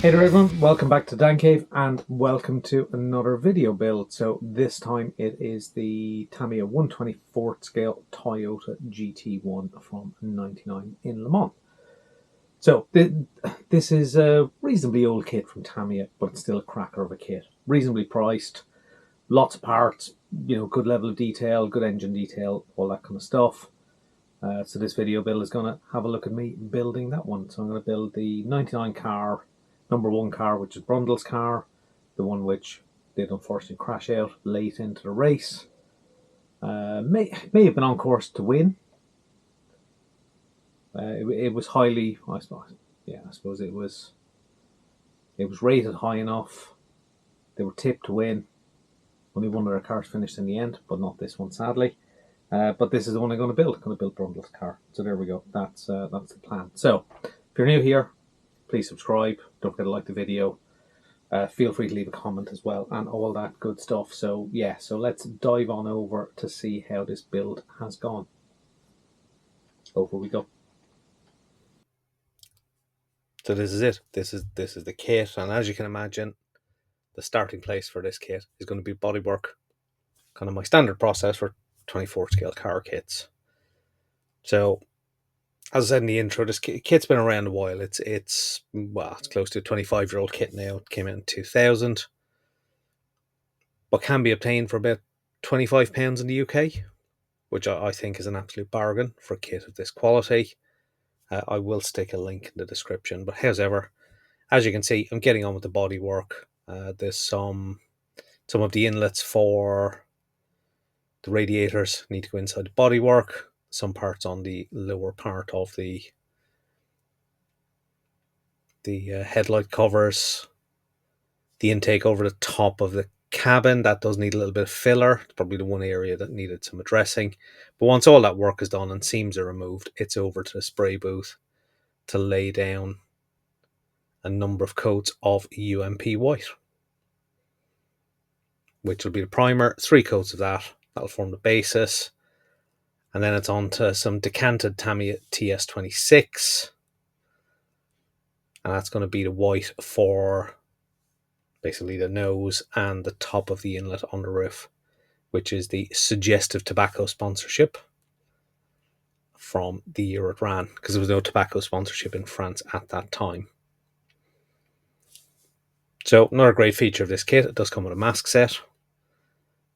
Hey there everyone, welcome back to Dan Cave and welcome to another video build. So this time it is the Tamiya 1/24th scale Toyota GT1 from '99 in Le Mans. So this is a reasonably old kit from Tamiya, but it's still a cracker of a kit. Reasonably priced, lots of parts, good level of detail, good engine detail, all that kind of stuff. So this video build is going to have a look at me building that one. So I'm going to build the '99 car, #1 car, which is Brundle's car, the one which did unfortunately crash out late into the race. May have been on course to win. It was highly, I suppose it was rated high enough. They were tipped to win. Only one of their cars finished in the end, but not this one, sadly. But this is the one I'm going to build. I'm going to build Brundle's car. So there we go. That's the plan. So if you're new here, please subscribe. Don't forget to like the video. Feel free to leave a comment as well and all that good stuff. So yeah, so let's dive on over to see how this build has gone. Over we go. So this is it. This is the kit, and as you can imagine, the starting place for this kit is going to be bodywork. Kind of my standard process for 24 scale car kits. So as I said in the intro, this kit's been around a while. It's close to a 25-year-old kit now. It came out in 2000, but can be obtained for about £25 in the UK, which I think is an absolute bargain for a kit of this quality. I will stick a link in the description. But however, as you can see, I'm getting on with the body work. There's some of the inlets for the radiators need to go inside the bodywork. Some parts on the lower part of the headlight covers, the intake over the top of the cabin, that does need a little bit of filler. It's probably the one area that needed some addressing. But once all that work is done and seams are removed, it's over to the spray booth to lay down a number of coats of UMP white, which will be the primer. 3 coats of that. That'll form the basis. And then it's on to some decanted Tamiya TS26. And that's going to be the white for basically the nose and the top of the inlet on the roof, which is the suggestive tobacco sponsorship from the year it ran, because there was no tobacco sponsorship in France at that time. So another great feature of this kit, it does come with a mask set.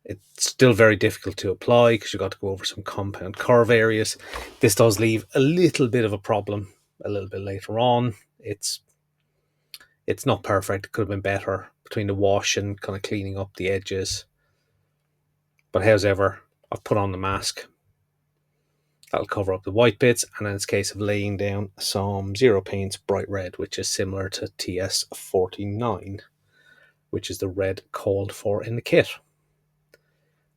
It's still very difficult to apply because you've got to go over some compound curve areas. This does leave a little bit of a problem a little bit later on. It's not perfect. It could have been better between the wash and kind of cleaning up the edges. But however, I've put on the mask. That'll cover up the white bits, and then it's a case of laying down some Zero Paints bright red, which is similar to TS49, which is the red called for in the kit.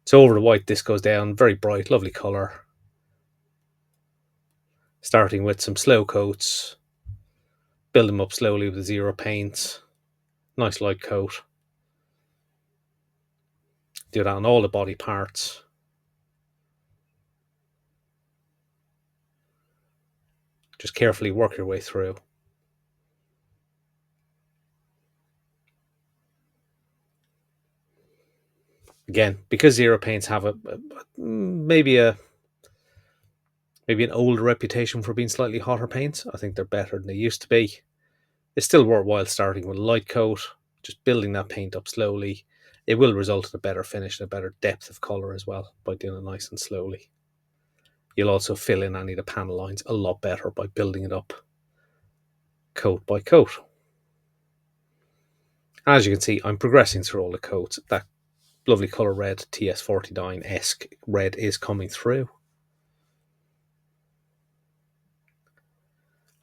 So over the white, this goes down, very bright, lovely colour. Starting with some slow coats, build them up slowly with the Zero Paints, nice light coat. Do that on all the body parts. Just carefully work your way through. Again, because Zero Paints have maybe an older reputation for being slightly hotter paints, I think they're better than they used to be. It's still worthwhile starting with a light coat, just building that paint up slowly. It will result in a better finish and a better depth of colour as well by doing it nice and slowly. You'll also fill in any of the panel lines a lot better by building it up coat by coat. As you can see, I'm progressing through all the coats. That lovely colour red, TS49-esque red, is coming through.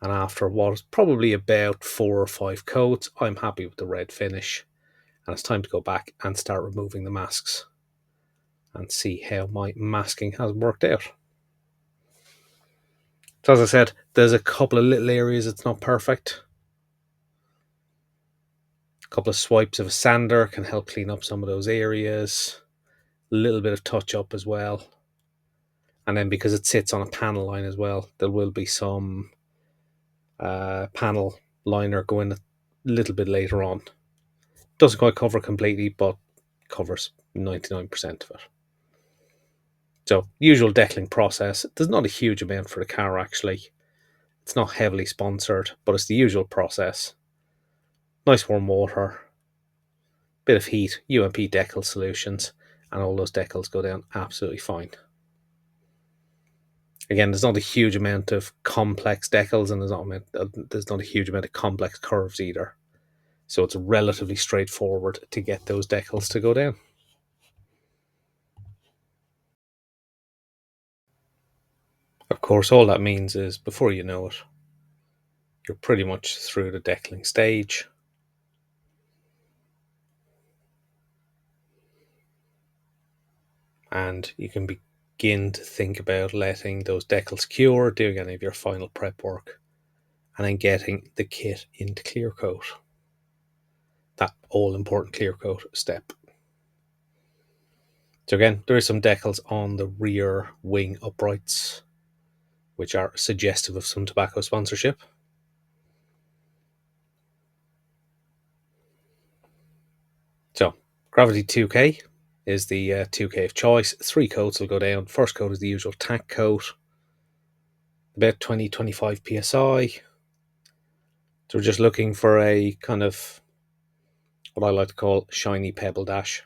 And after what is probably about 4 or 5 coats, I'm happy with the red finish. And it's time to go back and start removing the masks and see how my masking has worked out. So as I said, there's a couple of little areas it's not perfect. A couple of swipes of a sander can help clean up some of those areas. A little bit of touch up as well. And then because it sits on a panel line as well, there will be some panel liner going little bit later on. Doesn't quite cover completely, but covers 99% of it. So, usual deckling process. There's not a huge amount for the car, actually. It's not heavily sponsored, but it's the usual process. Nice warm water, bit of heat, UMP decal solutions, and all those decals go down absolutely fine. Again, there's not a huge amount of complex decals, and there's not a huge amount of complex curves either. So it's relatively straightforward to get those decals to go down. Of course, all that means is before you know it, you're pretty much through the deckling stage. And you can begin to think about letting those decals cure, doing any of your final prep work, and then getting the kit into clear coat. That all important clear coat step. So again, there is some decals on the rear wing uprights, which are suggestive of some tobacco sponsorship. So, Gravity 2K is the 2K of choice. 3 coats will go down. First coat is the usual tack coat, about 20-25 psi. So we're just looking for a kind of what I like to call shiny pebble dash.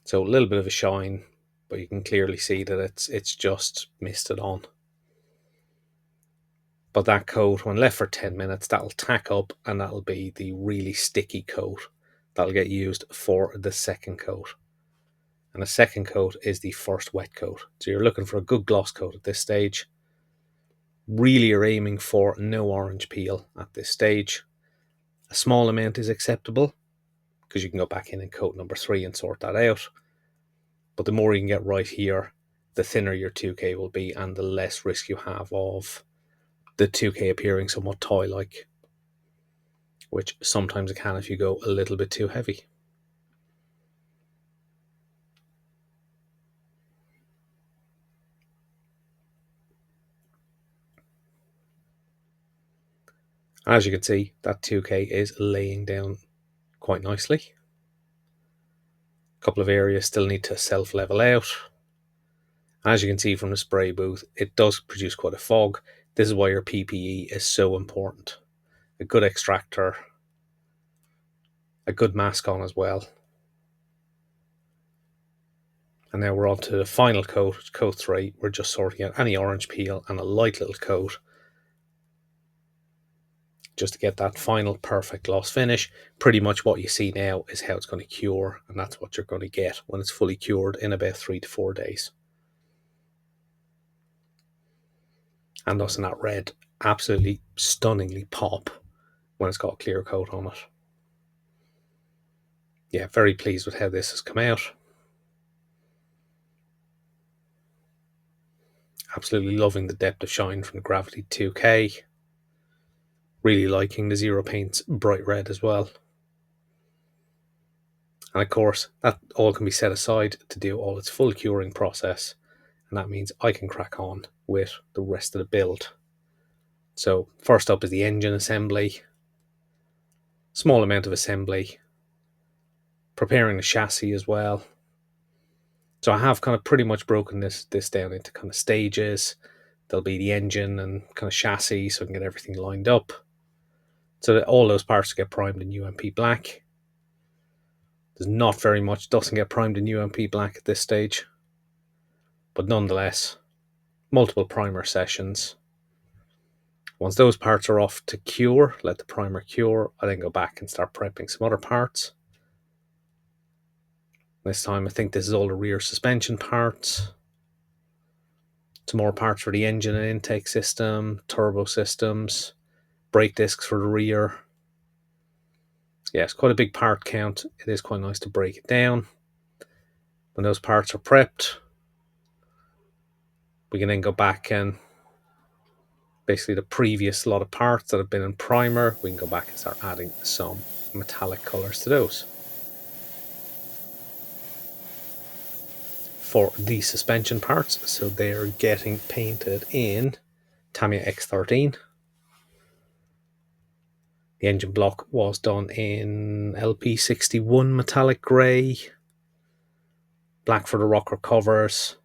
So a little bit of a shine, but you can clearly see that it's just misted on. But that coat, when left for 10 minutes, that'll tack up, and that'll be the really sticky coat that'll get used for the second coat. And the second coat is the first wet coat. So you're looking for a good gloss coat at this stage. Really you're aiming for no orange peel at this stage. A small amount is acceptable, because you can go back in and coat number 3 and sort that out. But the more you can get right here, the thinner your 2K will be, and the less risk you have of the 2K appearing somewhat toy-like, which sometimes it can if you go a little bit too heavy. As you can see, that 2K is laying down quite nicely. A couple of areas still need to self-level out. As you can see from the spray booth, it does produce quite a fog. This is why your PPE is so important. A good extractor, a good mask on as well. And now we're on to the final coat, coat 3. We're just sorting out any orange peel and a light little coat, just to get that final perfect gloss finish. Pretty much what you see now is how it's going to cure, and that's what you're going to get when it's fully cured in about 3 to 4 days. And doesn't that red absolutely stunningly pop when it's got a clear coat on it? Yeah, very pleased with how this has come out. Absolutely loving the depth of shine from the Gravity 2K. Really liking the Zero Paint's bright red as well. And of course, that all can be set aside to do all its full curing process. And that means I can crack on with the rest of the build. So first up is the engine assembly. Small amount of assembly. Preparing the chassis as well. So I have kind of pretty much broken this down into kind of stages. There'll be the engine and kind of chassis, so I can get everything lined up. So that all those parts get primed in UMP black. There's not very much, doesn't get primed in UMP black at this stage. But nonetheless, multiple primer sessions. Once those parts are off to cure, let the primer cure, I then go back and start prepping some other parts. This time I think this is all the rear suspension parts. Some more parts for the engine and intake system, turbo systems, brake discs for the rear. Yeah, it's quite a big part count. It is quite nice to break it down. When those parts are prepped, we can then go back and basically the previous lot of parts that have been in primer, we can go back and start adding some metallic colors to those. For the suspension parts, so they're getting painted in Tamiya X13. The engine block was done in LP61 metallic grey, black for the rocker covers,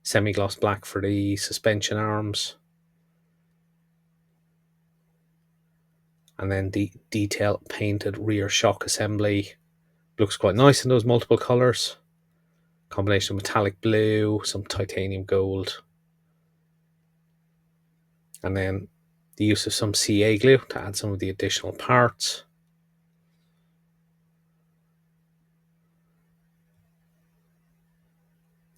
semi-gloss black for the suspension arms, and then the detail painted rear shock assembly. Looks quite nice in those multiple colours. Combination of metallic blue, some titanium gold, and then the use of some CA glue to add some of the additional parts.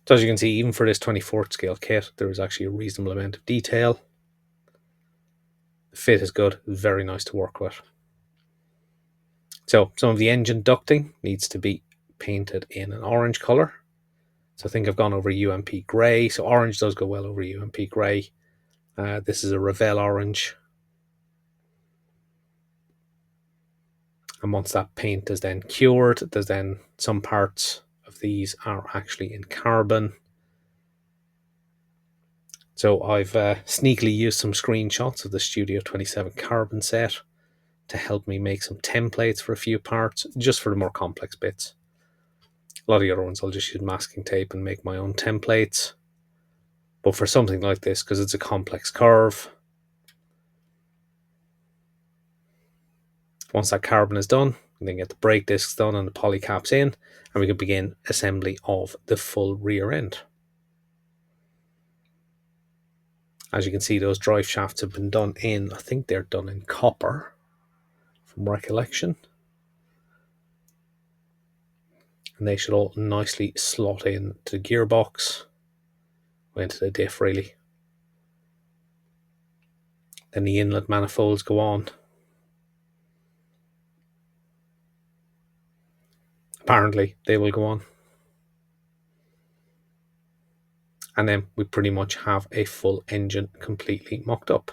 So as you can see, even for this 24th scale kit, there is actually a reasonable amount of detail. The fit is good, very nice to work with. So some of the engine ducting needs to be painted in an orange colour. So I think I've gone over UMP grey. So orange does go well over UMP grey. This is a Revell orange. And once that paint is then cured, there's then some parts of these are actually in carbon. So I've sneakily used some screenshots of the Studio 27 carbon set to help me make some templates for a few parts, just for the more complex bits. A lot of the other ones I'll just use masking tape and make my own templates. But for something like this, because it's a complex curve, once that carbon is done, we then get the brake discs done and the poly caps in, and we can begin assembly of the full rear end. As you can see, those drive shafts have been done in, I think they're done in copper, from recollection. And they should all nicely slot in to the gearbox, into the diff really. Then the inlet manifolds go on. Apparently they will go on. And then we pretty much have a full engine completely mocked up.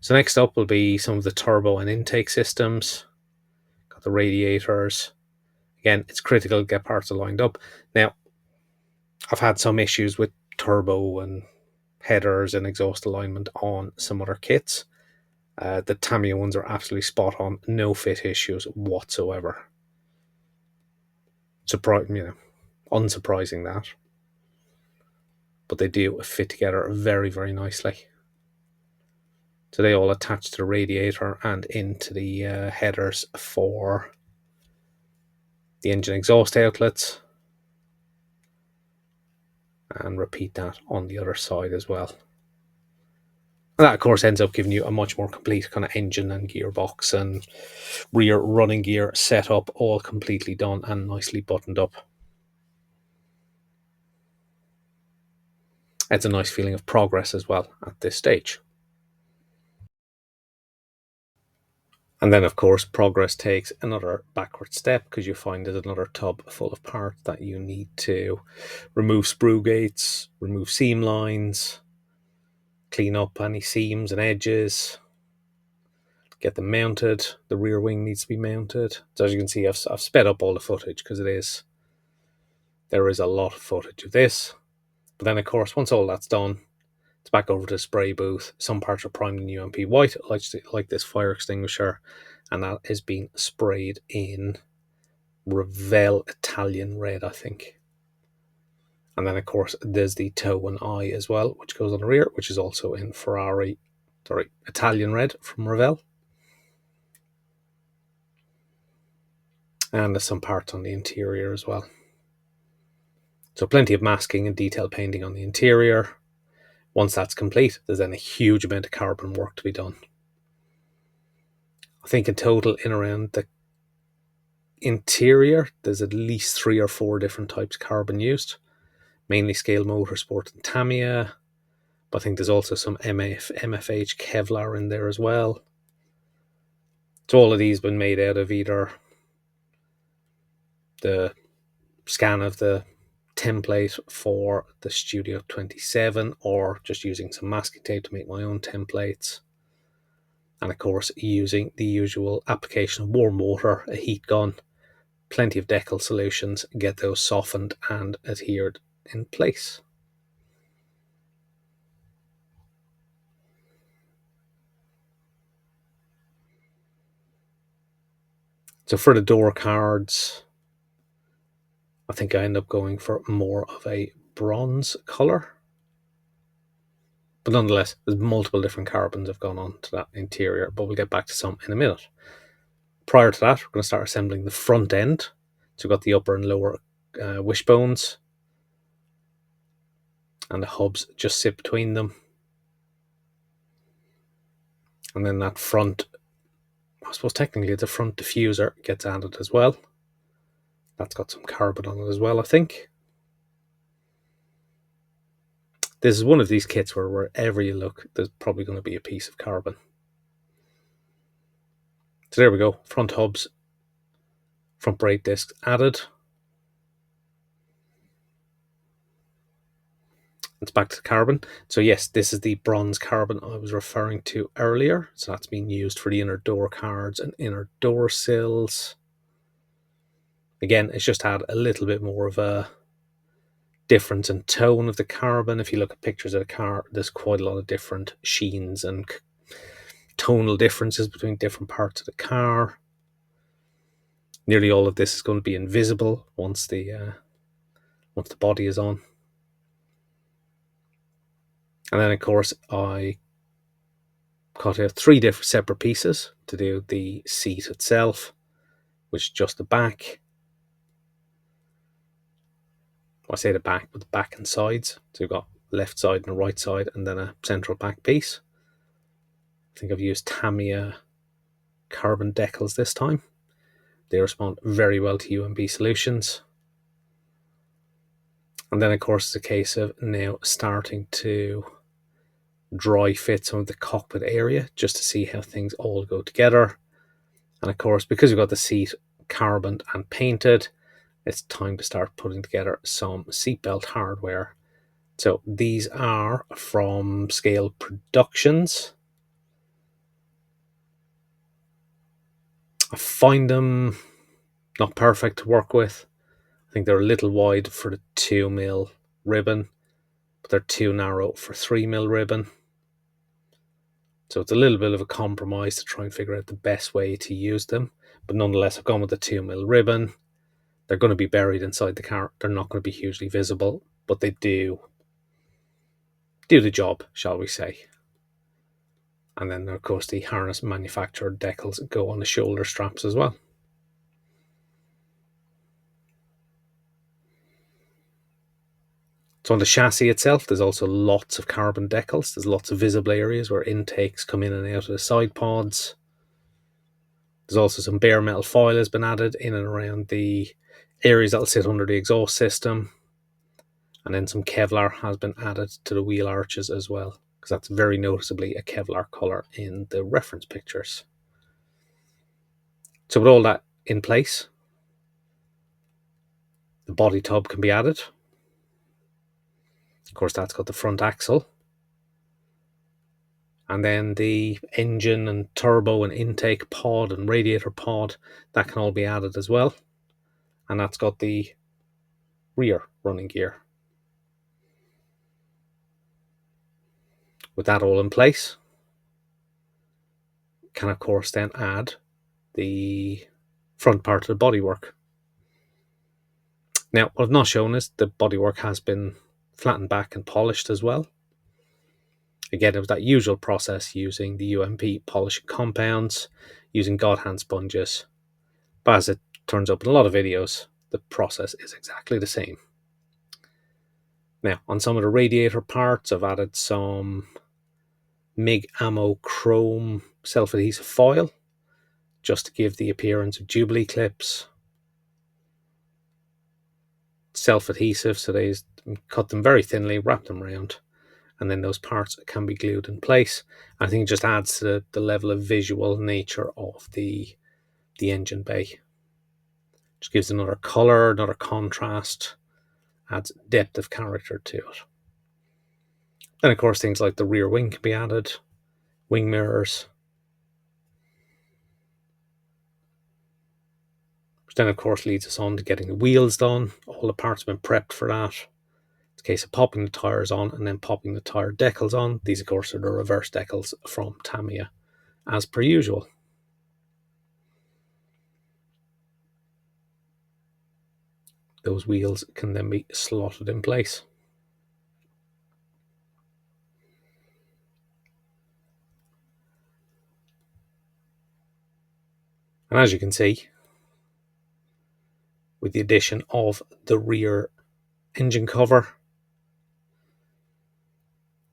So next up will be some of the turbo and intake systems. Got the radiators. Again, it's critical to get parts lined up. Now, I've had some issues with turbo and headers and exhaust alignment on some other kits. The Tamiya ones are absolutely spot on. No fit issues whatsoever. Unsurprising that. But they do fit together very, very nicely. So they all attach to the radiator and into the headers for the engine exhaust outlets. And repeat that on the other side as well. And that, of course, ends up giving you a much more complete kind of engine and gearbox and rear running gear setup, all completely done and nicely buttoned up. It's a nice feeling of progress as well at this stage. And then, of course, progress takes another backward step because you find there's another tub full of parts that you need to remove sprue gates, remove seam lines, clean up any seams and edges, get them mounted. The rear wing needs to be mounted. So as you can see, I've sped up all the footage because there is a lot of footage of this. But then, of course, once all that's done, it's back over to the spray booth. Some parts are primed in UMP white, like this fire extinguisher, and that is being sprayed in Revell Italian red, I think. And then, of course, there's the toe and eye as well, which goes on the rear, which is also in Italian red from Revell. And there's some parts on the interior as well. So plenty of masking and detail painting on the interior. Once that's complete, there's then a huge amount of carbon work to be done. I think in total, in around the interior, there's at least 3 or 4 different types of carbon used, mainly Scale Motorsport and Tamiya, but I think there's also some MFH Kevlar in there as well. So all of these have been made out of either the scan of the template for the Studio 27 or just using some masking tape to make my own templates. And of course, using the usual application of warm water, a heat gun, plenty of decal solutions, get those softened and adhered in place. So for the door cards, I think I end up going for more of a bronze colour. But nonetheless, there's multiple different carbons have gone on to that interior, but we'll get back to some in a minute. Prior to that, we're going to start assembling the front end. So we've got the upper and lower wishbones, and the hubs just sit between them. And then that front, I suppose technically the front diffuser gets added as well. That's got some carbon on it as well, I think. This is one of these kits where wherever you look, there's probably going to be a piece of carbon. So there we go, front hubs, front brake discs added. It's back to the carbon. So yes, this is the bronze carbon I was referring to earlier. So that's being used for the inner door cards and inner door sills. Again, it's just had a little bit more of a difference in tone of the carbon. If you look at pictures of the car, there's quite a lot of different sheens and tonal differences between different parts of the car. Nearly all of this is going to be invisible once the body is on. And then of course I cut out 3 different separate pieces to do the seat itself, which is just the back. Well, I say the back, but the back and sides. So you've got left side and a right side, and then a central back piece. I think I've used Tamiya carbon decals this time. They respond very well to UMB solutions. And then of course it's a case of now starting to dry fit some of the cockpit area just to see how things all go together. And of course, because we've got the seat carboned and painted, it's time to start putting together some seatbelt hardware. So these are from Scale Productions. I find them not perfect to work with. I think they're a little wide for the 2mm ribbon, but they're too narrow for 3mm ribbon. So it's a little bit of a compromise to try and figure out the best way to use them. But nonetheless, I've gone with the 2mm ribbon. They're going to be buried inside the car. They're not going to be hugely visible, but they do the job, shall we say. And then, of course, the harness manufacturer decals go on the shoulder straps as well. So on the chassis itself, there's also lots of carbon decals. There's lots of visible areas where intakes come in and out of the side pods. There's also some bare metal foil has been added in and around the areas that'll sit under the exhaust system. And then some Kevlar has been added to the wheel arches as well, because that's very noticeably a Kevlar colour in the reference pictures. So with all that in place, the body tub can be added. Of course, that's got the front axle. And then the engine and turbo and intake pod and radiator pod, that can all be added as well. And that's got the rear running gear. With that all in place, can of course then add the front part of the bodywork. Now, what I've not shown is the bodywork has been flattened back and polished as well. Again, it was that usual process using the UMP polishing compounds, using God hand sponges. But as it turns up in a lot of videos, the process is exactly the same. Now, on some of the radiator parts, I've added some MIG ammo chrome self-adhesive foil, just to give the appearance of Jubilee clips. Self-adhesive, so they cut them very thinly, wrap them around, and then those parts can be glued in place. I think it just adds to the level of visual nature of the engine bay. Just gives another colour, another contrast, adds depth of character to it. Then of course things like the rear wing can be added, wing mirrors. Which then of course leads us on to getting the wheels done. All the parts have been prepped for that. It's a case of popping the tyres on and then popping the tyre decals on. These of course are the reverse decals from Tamiya, as per usual. those wheels can then be slotted in place. And as you can see, with the addition of the rear engine cover,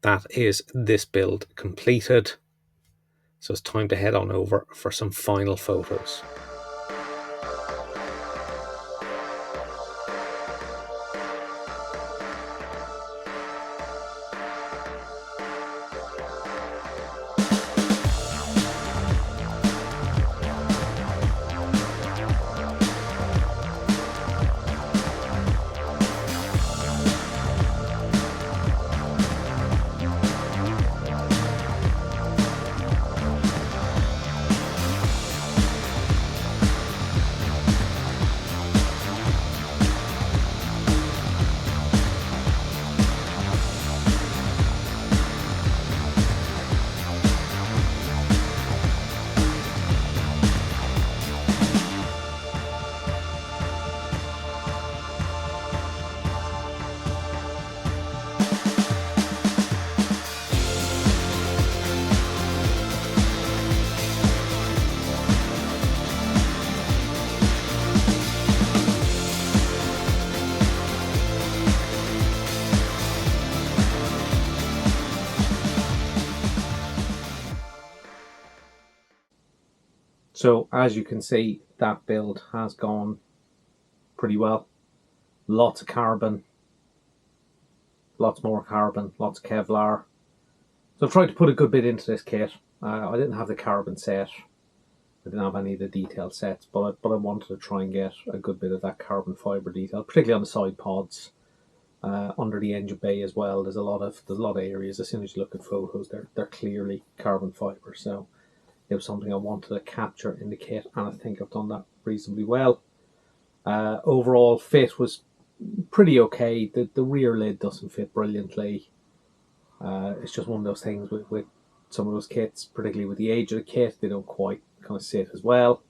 that is this build completed. So it's time to head on over for some final photos. So as you can see, that build has gone pretty well. Lots of carbon, lots more carbon, lots of Kevlar. So I've tried to put a good bit into this kit. I didn't have the carbon set. I didn't have any of the detailed sets, but I wanted to try and get a good bit of that carbon fibre detail, particularly on the side pods, under the engine bay as well. There's a lot of areas. As soon as you look at photos, they're clearly carbon fibre. So it was something I wanted to capture in the kit, and I think I've done that reasonably well. Overall fit was pretty okay. The rear lid doesn't fit brilliantly. It's just one of those things with some of those kits, particularly with the age of the kit, they don't quite kind of sit as well.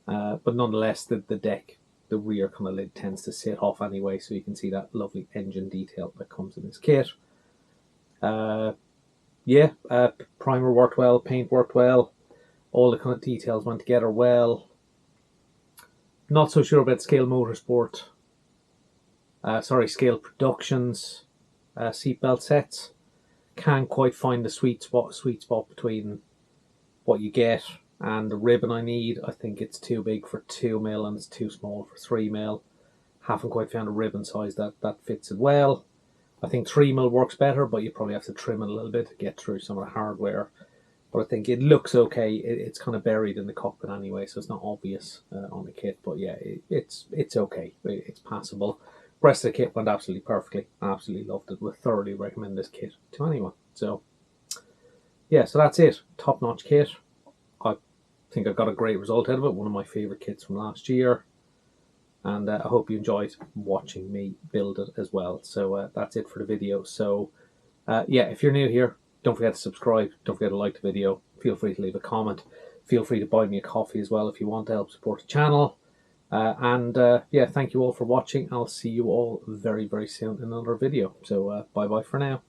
But nonetheless, the deck, the rear kind of lid tends to sit off anyway, so you can see that lovely engine detail that comes in this kit. Yeah, primer worked well, paint worked well. All the kind of details went together well. Not so sure about Scale Motorsport. Scale Productions seatbelt sets. Can't quite find the sweet spot between what you get and the ribbon I need. I think it's too big for 2mm and it's too small for 3mm. Haven't quite found a ribbon size that fits it well. I think 3mm works better, but you probably have to trim it a little bit to get through some of the hardware. But I think it looks okay. It's kind of buried in the cockpit anyway, so it's not obvious on the kit. But yeah, it's okay. It's passable. The rest of the kit went absolutely perfectly. I absolutely loved it. Would thoroughly recommend this kit to anyone. So yeah, so that's it. Top-notch kit. I think I got a great result out of it. One of my favourite kits from last year. And I hope you enjoyed watching me build it as well. So that's it for the video. So yeah, if you're new here, don't forget to subscribe. Don't forget to like the video. Feel free to leave a comment. Feel free to buy me a coffee as well if you want to help support the channel. Yeah, thank you all for watching. I'll see you all very, very soon in another video. So bye-bye for now.